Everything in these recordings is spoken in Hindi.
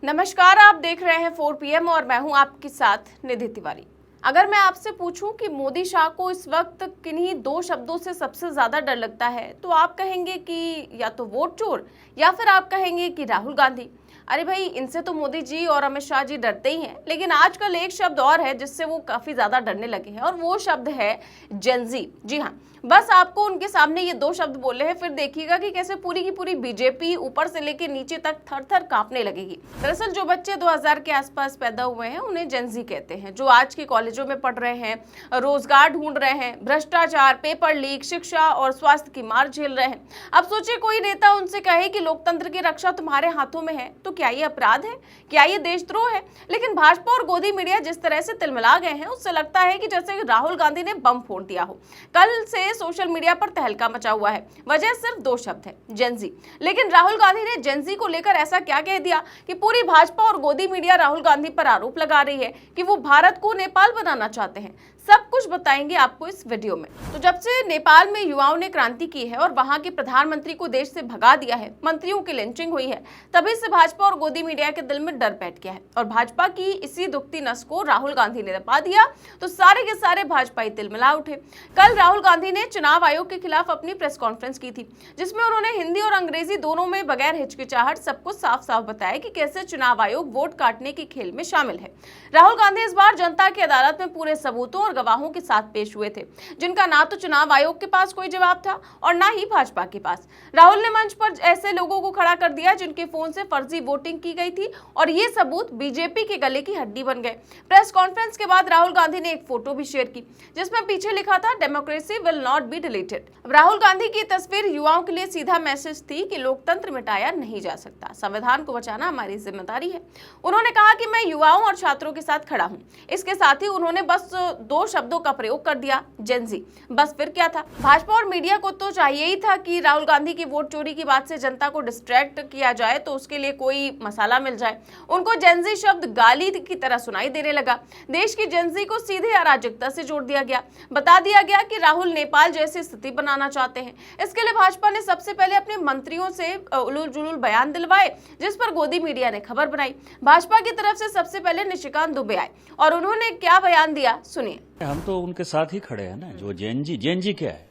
नमस्कार, आप देख रहे हैं 4 PM और मैं हूं आपके साथ निधि तिवारी। अगर मैं आपसे पूछूं कि मोदी शाह को इस वक्त किन्हीं दो शब्दों से सबसे ज्यादा डर लगता है, तो आप कहेंगे कि या तो वोट चोर या फिर आप कहेंगे कि राहुल गांधी। अरे भाई, इनसे तो मोदी जी और अमित शाह जी डरते ही हैं, लेकिन आजकल एक शब्द और है जिससे वो काफी ज्यादा डरने लगे हैं और वो शब्द है जेनजी। जी हाँ, बस आपको उनके सामने ये दो शब्द बोले हैं, फिर देखिएगा कि कैसे पूरी की पूरी बीजेपी ऊपर से लेकर नीचे तक थर थर कांपने लगेगी। दरअसल जो बच्चे 2000 के आसपास पैदा हुए हैं उन्हें जेनजी कहते हैं, जो आज के कॉलेजों में पढ़ रहे हैं, रोजगार ढूंढ रहे हैं, भ्रष्टाचार, पेपर लीक, शिक्षा और स्वास्थ्य की मार झेल रहे हैं। अब सोचिए कोई नेता उनसे कहे कि लोकतंत्र की रक्षा तुम्हारे हाथों में है, तो क्या ये अपराध है? क्या ये देशद्रोह है? लेकिन भाजपा और गोदी मीडिया जिस तरह से तिलमिला गए हैं, उससे लगता है कि जैसे राहुल गांधी ने बम फोड़ दिया हो। कल से सोशल मीडिया पर तहलका मचा हुआ है, वजह सिर्फ दो शब्द है, जेनजी। लेकिन राहुल गांधी ने जेनजी को लेकर ऐसा क्या कह दिया कि पूरी भाजपा और गोदी मीडिया राहुल गांधी पर आरोप लगा रही है कि वो भारत को नेपाल बनाना चाहते हैं। सब कुछ बताएंगे आपको इस वीडियो में। तो जब से नेपाल में युवाओं ने क्रांति की है और वहां के प्रधानमंत्री को देश से भगा दिया है, मंत्रियों की लिंचिंग हुई है, तभी से भाजपा और गोदी मीडिया के दिल में डर बैठ गया है और भाजपा की इसी दुखती नस को राहुल गांधी ने दबा दिया तो सारे के सारे भाजपाई तिलमिला उठे। कल राहुल गांधी ने चुनाव आयोग के खिलाफ अपनी प्रेस कॉन्फ्रेंस की थी, जिसमें उन्होंने हिंदी और अंग्रेजी दोनों में बगैर हिचकिचाहट सबको साफ साफ बताया कि कैसे चुनाव आयोग वोट काटने के खेल में शामिल है। राहुल गांधी इस बार जनता की अदालत में पूरे सबूतों गवाहों के साथ पेश हुए थे, जिनका ना तो चुनाव आयोग के पास कोई जवाब था और ना ही भाजपा के पास। राहुल ने मंच पर ऐसे लोगों को खड़ा कर दिया जिनके फोन से फर्जी वोटिंग की गई थी और ये सबूत बीजेपी के गले की हड्डी बन गए। प्रेस कॉन्फ्रेंस के बाद राहुल गांधी ने एक फोटो भी शेयर की, जिसमें पीछे लिखा था, democracy will not be deleted. Rahul Gandhi की तस्वीर युवाओं के लिए सीधा मैसेज थी कि लोकतंत्र मिटाया नहीं जा सकता, संविधान को बचाना हमारी जिम्मेदारी है। उन्होंने कहा कि मैं युवाओं और छात्रों के साथ खड़ा हूं। इसके साथ ही उन्होंने बस दो शब्दों का प्रयोग कर दिया, जेनजी। बस फिर क्या था? भाजपा और मीडिया को तो चाहिए ही था कि राहुल गांधी की वोट चोरी की बात से जनता को डिस्ट्रैक्ट किया जाए, तो उसके लिए कोई मसाला मिल जाए। उनको जेनजी शब्द गाली की तरह सुनाई देने लगा। देश की जेनजी को सीधे अराजकता से जोड़ दिया गया। बता दिया गया कि राहुल नेपाल जैसी स्थिति बनाना चाहते हैं। इसके लिए भाजपा ने सबसे पहले अपने मंत्रियों से उलूल जुलूल बयान दिलवाए, जिस पर गोदी मीडिया ने खबर बनाई। भाजपा की तरफ से सबसे पहले निशिकांत दुबे आए और उन्होंने क्या बयान दिया, सुनिए। हम तो उनके साथ ही खड़े हैं ना। जो जेनजी क्या है?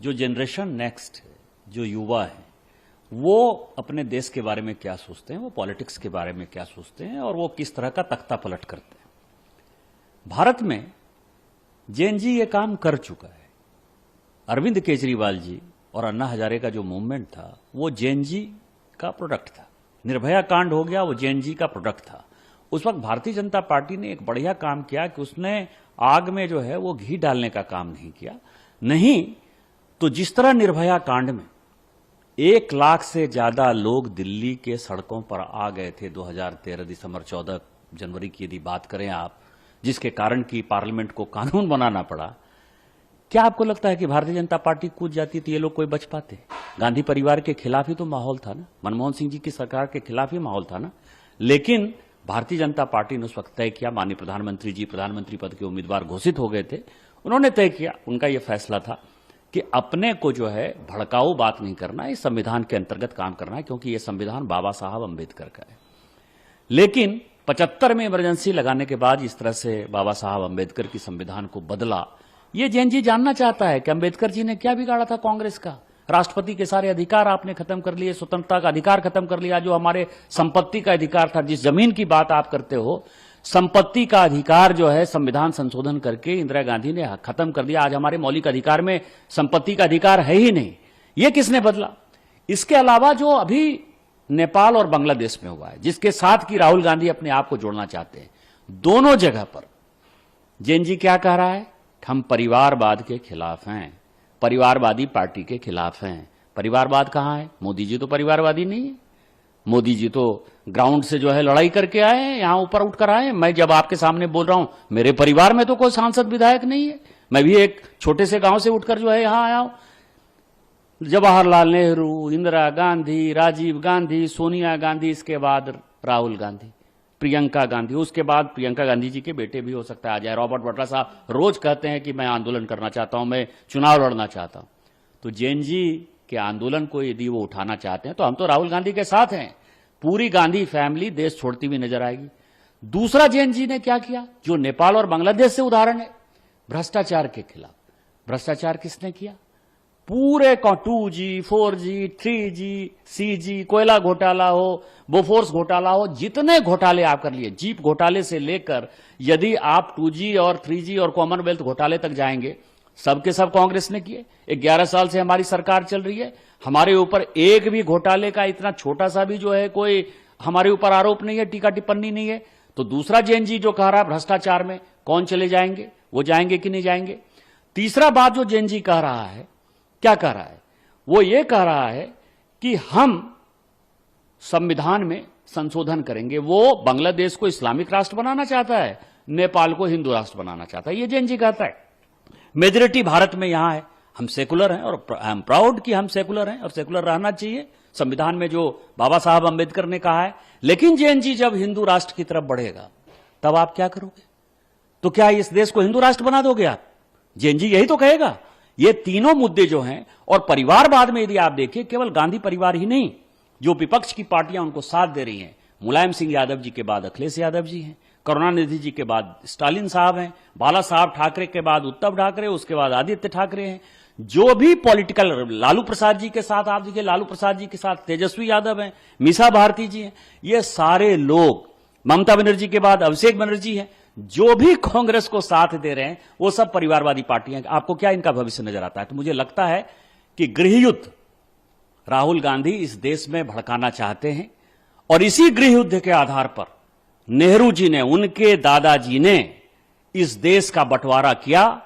जो जनरेशन नेक्स्ट है, जो युवा है, वो अपने देश के बारे में क्या सोचते हैं, वो पॉलिटिक्स के बारे में क्या सोचते हैं और वो किस तरह का तख्ता पलट करते हैं। भारत में जेनजी ये काम कर चुका है। अरविंद केजरीवाल जी और अन्ना हजारे का जो मूवमेंट था वो जेनजी का प्रोडक्ट था। निर्भया कांड हो गया, वो जेनजी का प्रोडक्ट था। उस वक्त भारतीय जनता पार्टी ने एक बढ़िया काम किया कि उसने आग में जो है वो घी डालने का काम नहीं किया। नहीं तो जिस तरह निर्भया कांड में 1 लाख से ज्यादा लोग दिल्ली के सड़कों पर आ गए थे 2013 दिसंबर 14 जनवरी की यदि बात करें आप, जिसके कारण कि पार्लियामेंट को कानून बनाना पड़ा, क्या आपको लगता है कि भारतीय जनता पार्टी कूद जाती तो ये लोग कोई बच पाते? गांधी परिवार के खिलाफ ही तो माहौल था ना, मनमोहन सिंह जी की सरकार के खिलाफ ही माहौल था ना। लेकिन भारतीय जनता पार्टी ने उस वक्त तय किया, माननीय प्रधानमंत्री जी प्रधानमंत्री पद के उम्मीदवार घोषित हो गए थे, उन्होंने तय किया, उनका यह फैसला था कि अपने को जो है भड़काऊ बात नहीं करना, इस संविधान के अंतर्गत काम करना है, क्योंकि यह संविधान बाबा साहब अम्बेडकर का है। लेकिन 75 में इमरजेंसी लगाने के बाद इस तरह से बाबा साहब अम्बेडकर की संविधान को बदला। ये जेनजी जानना चाहता है कि अम्बेडकर जी ने क्या बिगाड़ा था कांग्रेस का। राष्ट्रपति के सारे अधिकार आपने खत्म कर लिए, स्वतंत्रता का अधिकार खत्म कर लिया, जो हमारे संपत्ति का अधिकार था। जिस जमीन की बात आप करते हो, संपत्ति का अधिकार जो है संविधान संशोधन करके इंदिरा गांधी ने खत्म कर दिया। आज हमारे मौलिक अधिकार में संपत्ति का अधिकार है ही नहीं। ये किसने बदला? इसके अलावा जो अभी नेपाल और बांग्लादेश में हुआ है, जिसके साथ की राहुल गांधी अपने आप को जोड़ना चाहते हैं, दोनों जगह पर जेनजी क्या कह रहा है? हम परिवारवाद के खिलाफ हैं, परिवारवादी पार्टी के खिलाफ हैं। परिवारवाद कहां है? मोदी जी तो परिवारवादी नहीं है। मोदी जी तो ग्राउंड से जो है लड़ाई करके आए हैं, यहां ऊपर उठकर आए हैं। मैं जब आपके सामने बोल रहा हूं, मेरे परिवार में तो कोई सांसद विधायक नहीं है। मैं भी एक छोटे से गांव से उठकर जो है यहां आया हूं। जवाहरलाल नेहरू, इंदिरा गांधी, राजीव गांधी, सोनिया गांधी, इसके बाद राहुल गांधी, प्रियंका गांधी, उसके बाद प्रियंका गांधी जी के बेटे भी हो सकता है आ जाए। रॉबर्ट वड्रा साहब रोज कहते हैं कि मैं आंदोलन करना चाहता हूं, मैं चुनाव लड़ना चाहता हूं। तो जेनजी के आंदोलन को यदि वो उठाना चाहते हैं तो हम तो राहुल गांधी के साथ हैं। पूरी गांधी फैमिली देश छोड़ती हुई नजर आएगी। दूसरा जेएनजी ने क्या किया, जो नेपाल और बांग्लादेश से उदाहरण है, भ्रष्टाचार के खिलाफ। भ्रष्टाचार किसने किया? पूरे 2G, 4G, 3G, CG, कोयला घोटाला हो, बोफोर्स घोटाला हो, जितने घोटाले आप कर लिए, जीप घोटाले से लेकर यदि आप 2G और 3G और कॉमनवेल्थ घोटाले तक जाएंगे, सबके सब कांग्रेस ने किए। 11 साल से हमारी सरकार चल रही है, हमारे ऊपर एक भी घोटाले का इतना छोटा सा भी जो है कोई हमारे ऊपर आरोप नहीं है, टीका टिप्पणी नहीं है। तो दूसरा जेएनजी जो कह रहा है भ्रष्टाचार में कौन चले जाएंगे, वो जाएंगे कि नहीं जाएंगे। तीसरा बात जो जेएनजी कह रहा है, क्या कह रहा है, वो ये कह रहा है कि हम संविधान में संशोधन करेंगे। वो बांग्लादेश को इस्लामिक राष्ट्र बनाना चाहता है, नेपाल को हिंदू राष्ट्र बनाना चाहता है, ये जेएनजी कहता है। मेजोरिटी भारत में यहां है, हम सेकुलर हैं और आई एम प्राउड कि हम सेकुलर हैं और सेकुलर रहना चाहिए, संविधान में जो बाबा साहब अंबेडकर ने कहा है। लेकिन जेएनजी जब हिंदू राष्ट्र की तरफ बढ़ेगा तब आप क्या करोगे? तो क्या इस देश को हिंदू राष्ट्र बना दोगे आप? जेएनजी यही तो कहेगा। ये तीनों मुद्दे जो हैं, और परिवारवाद में यदि आप देखिए, केवल गांधी परिवार ही नहीं, जो विपक्ष की पार्टियां उनको साथ दे रही हैं, मुलायम सिंह यादव जी के बाद अखिलेश यादव जी हैं, करुणानिधि जी के बाद स्टालिन साहब हैं, बाला साहब ठाकरे के बाद उद्धव ठाकरे, उसके बाद आदित्य ठाकरे हैं, जो भी पॉलिटिकल, लालू प्रसाद जी के साथ आप देखिए, लालू प्रसाद जी के साथ तेजस्वी यादव हैं, मीसा भारती जी हैं, ये सारे लोग, ममता बनर्जी के बाद अभिषेक बनर्जी हैं, जो भी कांग्रेस को साथ दे रहे हैं वो सब परिवारवादी पार्टियां। आपको क्या इनका भविष्य नजर आता है? तो मुझे लगता है कि गृहयुद्ध राहुल गांधी इस देश में भड़काना चाहते हैं, और इसी गृहयुद्ध के आधार पर नेहरू जी ने, उनके दादाजी ने इस देश का बंटवारा किया।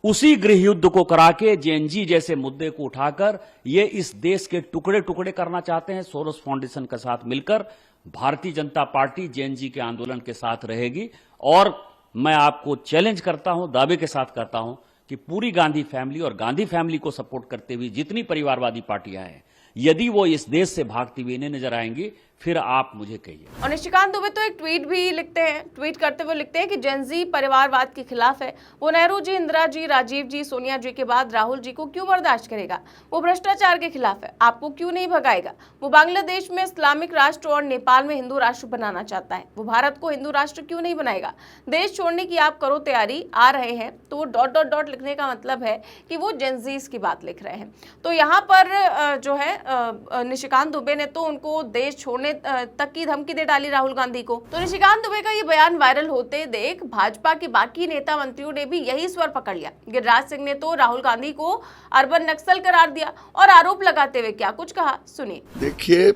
उसी गृहयुद्ध को करा के जेएनजी जैसे मुद्दे को उठाकर ये इस देश के टुकड़े टुकड़े करना चाहते हैं। सोरोस फाउंडेशन के साथ मिलकर भारतीय जनता पार्टी जेएनजी के आंदोलन के साथ रहेगी, और मैं आपको चैलेंज करता हूं, दावे के साथ करता हूं कि पूरी गांधी फैमिली और गांधी फैमिली को सपोर्ट करते हुए जितनी परिवारवादी पार्टियां हैं, यदि वो इस देश से भागती हुई नहीं नजर आएंगी, फिर आप मुझे कहिए। और निशिकांत दुबे तो एक ट्वीट भी लिखते हैं, ट्वीट करते हुए लिखते हैं कि जेएनजी परिवारवाद के खिलाफ है। वो नेहरू जी, इंदिरा जी, राजीव जी, सोनिया जी के बाद राहुल जी को क्यों बर्दाश्त करेगा? वो भ्रष्टाचार के खिलाफ है, आपको क्यों नहीं भगाएगा? वो बांग्लादेश में इस्लामिक राष्ट्र और नेपाल में हिंदू राष्ट्र बनाना चाहता है, वो भारत को हिंदू राष्ट्र क्यों नहीं बनाएगा? देश छोड़ने की आप करो तैयारी, आ रहे हैं तो वो डॉट डॉट डॉट लिखने का मतलब है कि वो जेएनजीज की बात लिख रहे हैं। तो यहाँ पर जो है निशिकांत दुबे ने तो उनको देश छोड़ने तक की धमकी दे डाली राहुल गांधी को। तो निशिकांत दुबे का ये बयान वायरल होते देख भाजपा के बाकी नेता मंत्रियों ने भी यही स्वर पकड़ लिया। गिरिराज सिंह ने तो राहुल गांधी को अर्बन नक्सल करार दिया और आरोप लगाते हुए क्या कुछ कहा, सुनिए। देखिए,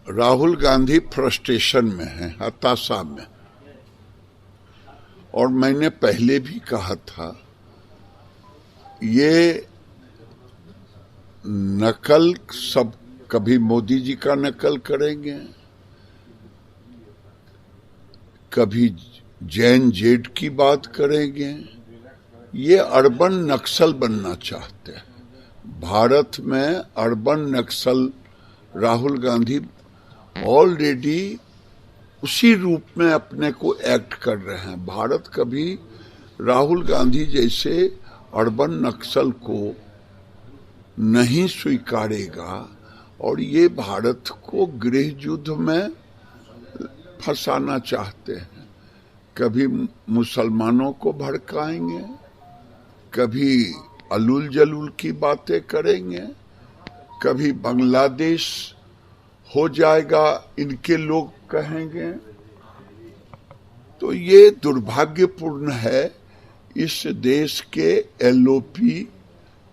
राहुल गांधी फ्रस्ट्रेशन में है, हताशा में, और मैंने पहले भी कहा था ये नकल सब, कभी मोदी जी का नकल करेंगे, कभी जैन जेड की बात करेंगे, ये अर्बन नक्सल बनना चाहते हैं। भारत में अर्बन नक्सल राहुल गांधी ऑलरेडी उसी रूप में अपने को एक्ट कर रहे हैं। भारत कभी राहुल गांधी जैसे अर्बन नक्सल को नहीं स्वीकारेगा, और ये भारत को गृह युद्ध में फंसाना चाहते हैं। कभी मुसलमानों को भड़काएंगे, कभी अलूल जलूल की बातें करेंगे, कभी बांग्लादेश हो जाएगा इनके लोग कहेंगे। तो ये दुर्भाग्यपूर्ण है। इस देश के एलओपी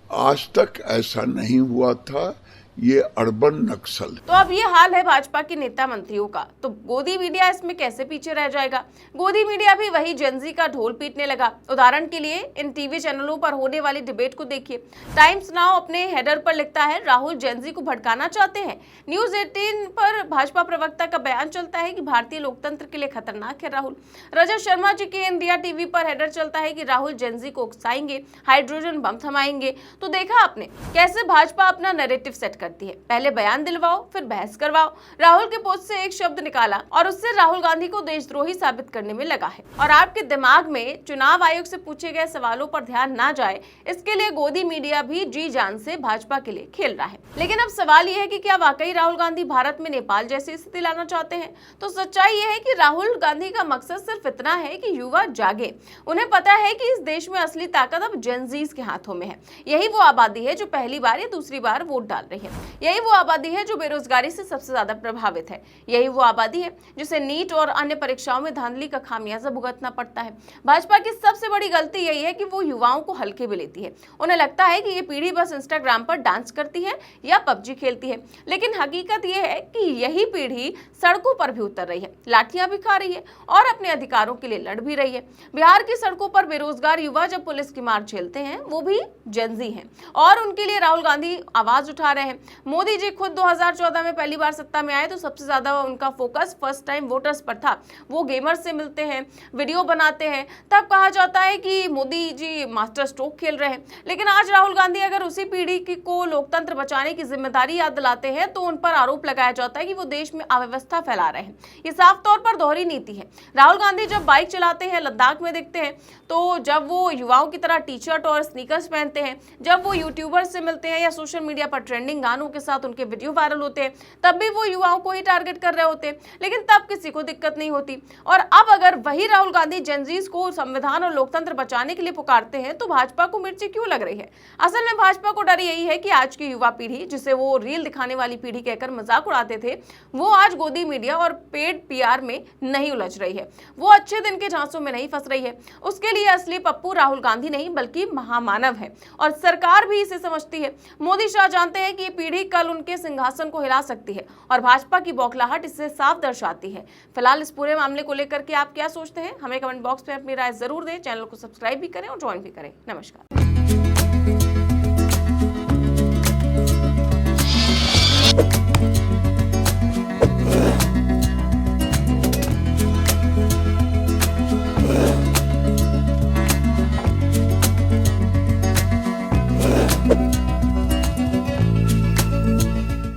आज तक ऐसा नहीं हुआ था, ये अर्बन नक्सल। तो अब ये हाल है भाजपा के नेता मंत्रियों का, तो गोदी मीडिया इसमें कैसे पीछे रह जाएगा? गोदी मीडिया भी वही जेएनजी का ढोल पीटने लगा। उदाहरण के लिए इन टीवी चैनलों पर होने वाली डिबेट को देखिए। टाइम्स नाउ अपने हेडर पर लिखता है, राहुल जेएनजी को भड़काना चाहते हैं। न्यूज 18 पर भाजपा प्रवक्ता का बयान चलता है कि भारतीय लोकतंत्र के लिए खतरनाक है राहुल। रजत शर्मा जी के इंडिया टीवी पर हेडर चलता है कि राहुल जेएनजी को उकसाएंगे, हाइड्रोजन बम थमाएंगे। तो देखा आपने कैसे भाजपा अपना नैरेटिव सेट करती है। पहले बयान दिलवाओ, फिर बहस करवाओ। राहुल के पोस्ट से एक शब्द निकाला और उससे राहुल गांधी को देशद्रोही साबित करने में लगा है। और आपके दिमाग में चुनाव आयोग से पूछे गए सवालों पर ध्यान ना जाए, इसके लिए गोदी मीडिया भी जी जान से भाजपा के लिए खेल रहा है। लेकिन अब सवाल यह है कि क्या वाकई राहुल गांधी भारत में नेपाल जैसी स्थिति लाना चाहते हैं? तो सच्चाई यह है कि राहुल गांधी का मकसद सिर्फ इतना है कि युवा जागे। उन्हें पता है कि इस देश में असली ताकत अब जेनजीज के हाथों में है। यही वो आबादी है जो पहली बार या दूसरी बार वोट डाल रही है। यही वो आबादी है जो बेरोजगारी से सबसे ज्यादा प्रभावित है। यही वो आबादी है जिसे नीट और अन्य परीक्षाओं में धांधली का खामियाजा भुगतना पड़ता है। भाजपा की सबसे बड़ी गलती यही है कि वो युवाओं को हल्के में लेती है। उन्हें लगता है कि ये पीढ़ी बस इंस्टाग्राम पर डांस करती है या पबजी खेलती है, लेकिन हकीकत ये है कि यही पीढ़ी सड़कों पर भी उतर रही है, लाठियां भी खा रही है और अपने अधिकारों के लिए लड़ भी रही है। बिहार की सड़कों पर बेरोजगार युवा जब पुलिस की मार झेलते हैं, वो भी जेनजी हैं और उनके लिए राहुल गांधी आवाज उठा रहे हैं। मोदी जी खुद 2014 में पहली बार सत्ता में आए तो सबसे ज्यादा उनका फोकस फर्स्ट टाइम वोटर्स पर था। वो गेमर्स से मिलते हैं, वीडियो बनाते हैं, तब कहा जाता है कि मोदी जी मास्टर स्ट्रोक खेल रहे हैं। लेकिन आज राहुल गांधी अगर उसी पीढ़ी को लोकतंत्र बचाने की जिम्मेदारी याद दिलाते हैं तो उन पर आरोप लगाया जाता है कि वो देश में अव्यवस्था फैला रहे हैं। ये साफ तौर पर दोहरी नीति है। राहुल गांधी जब बाइक चलाते हैं, लद्दाख में दिखते हैं, तो जब वो युवाओं की तरह टी शर्ट और स्नीकर्स पहनते हैं, जब वो यूट्यूबर्स से मिलते हैं या सोशल मीडिया पर ट्रेंडिंग गानों के साथ उनके वीडियो वायरल होते हैं, तब भी वो युवाओं को ही टारगेट कर रहे होते हैं। लेकिन तब किसी को दिक्कत नहीं होती। और अब अगर वही राहुल गांधी जेनजीज को संविधान और लोकतंत्र बचाने के लिए पुकारते हैं तो भाजपा को मिर्ची क्यों लग रही है? असल में भाजपा को डर यही है कि आज की युवा पीढ़ी, जिसे वो रील दिखाने वाली पीढ़ी कहकर मजाक उड़ाते थे, वो आज गोदी मीडिया और पेड पीआर में नहीं उलझ रही है। वो अच्छे दिन के झांसों में नहीं फंस रही है। उसके लिए असली पप्पू राहुल गांधी नहीं बल्कि महामानव है और सरकार भी इसे समझती है। मोदी शाह जानते हैं कि ये पीढ़ी कल उनके सिंहासन को हिला सकती है और भाजपा की बौखलाहट इससे साफ दर्शाती है। फिलहाल इस पूरे मामले को लेकर के आप क्या सोचते हैं? हमें कमेंट बॉक्स में अपनी राय जरूर दें। चैनल को सब्सक्राइब भी करें और ज्वाइन भी करें। नमस्कार।